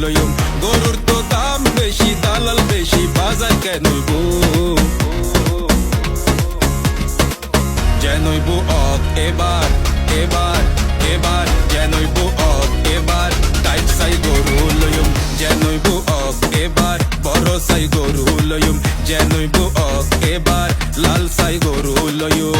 লইম গরুর তো দাম বেশি দালাল বেশি বাজার কেনইব যেনইব অক এবার এবার এবার যেনইব অক এবার টাইট সাই গরু লইম যেনইব অক এবার বড় সাই গরু লইম যেনইব অক এবার লাল সাই গরু লইম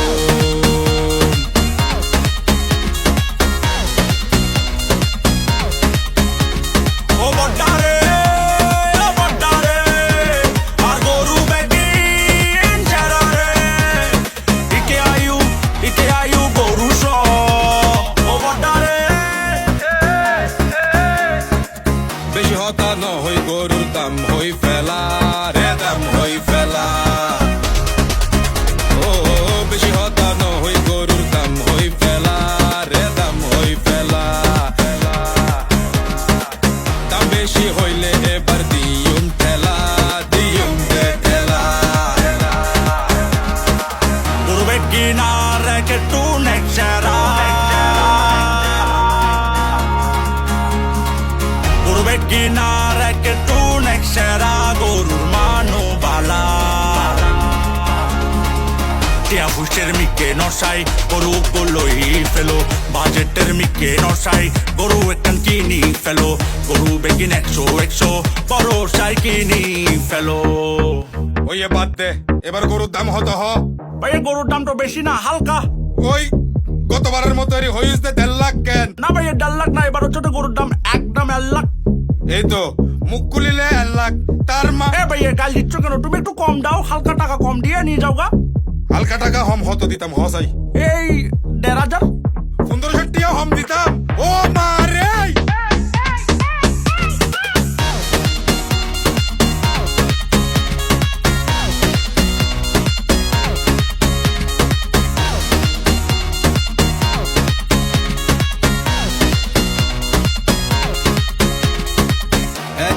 বেশি হতা নহই গরুর দাম হই ফেলা রে দাম হই ফেলা ও বেশি হতা নহই গরুর দাম হই ফেলা রে দাম হই ফেলা দাম বেশি হইলে এবার দিয়ুম ঠেলা দিয়ুম ঠেলা গরু কিনা রেখে টু নেকশারা কিনারে কেটু নেকশারা গরুর মানো বালা টিয়া ফুসের মিকে নসাই গরু গুলোই ফেলো বাজেটের মিকে নসাই গরু একখান কিনি ফেলো গরু বেগিন 100 বড় সাই কিনি ফেলো ওই বাদ দে এবার গরুর দাম হতো ভাই গরুর দাম তো বেশি না হালকা ওই গতবারের মতো হইছে 1.5 লাখ কেন না ভাই 1.5 লাখ না এবার ছোট গরুর দাম একদম 1 লাখ এই তো মুখ খুলিলে 1 লাখ তার মা ভাই গাল দিচ্ছ কেন তুমি একটু কম দাও হালকা টাকা কম দিয়ে নিয়ে যাও গা হালকা টাকা হম হতো দিতাম হসাই এই 1.5 1500 টাকা হম দিতাম ও মারে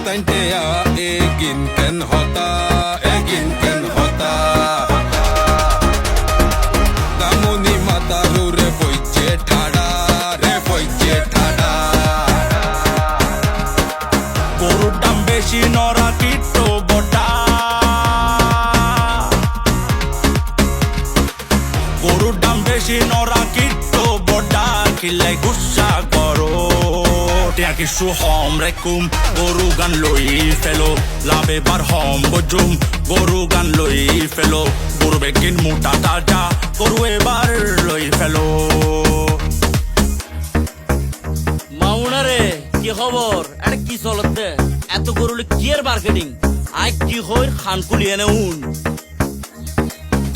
Tantea egin ken hota Damoni mataru re foiche thada গরুর দাম বেশি নরা কিটো বটা গরুর দাম বেশি নরা কিটো বটা খিলাই গুসা করো টিয়া কিছু হম রেকুম গরু গান লই ফেলো লাভে বার হম বজুম গরু গান লই ফেলো গরু বেগিন মোটা তাজা গরু এবার লই ফেলো মাউনারে কি খবর আরে কি চলতে এত গরুলে কি এর মার্কেটিং আই কি হইর খানকুলি এনে উন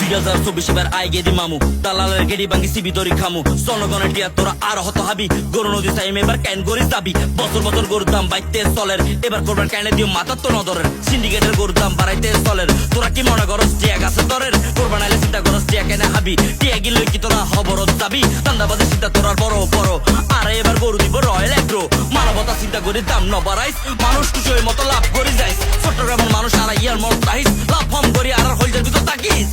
2024 এবার আই গেদি মামু দালালের গেডি ভাঙ্গি সিবি দরি খামু জনগণের টিয়া তোরা আর হত হাবি গরু নদী সাইম এবার ক্যান করি যাবি বছর বছর গরুর দাম বাইতে চলের এবার করবার ক্যানে দিও মাথার তো নদরের সিন্ডিকেটের গরুর দাম বাড়াইতে চলের তোরা কি মনে করস টিয়া গাছে তরের কোরবান আইলে চিন্তা করস টিয়া কেনে হাবি টিয়া গিলে কি তোরা খবরত যাবি দান্দাবাজি চিন্তা তোরার বড় বড় আর এবার গরু দিব রয়্যাল এগ্রো মানবতা চিন্তা করে দাম ন বাড়াইস মানুষ খুশি মতো লাভ করি যাইস চট্টগ্রামের মানুষ আর ইয়ার মন চাইস লাভ হম করি আর হইজার ভিতর তাকিস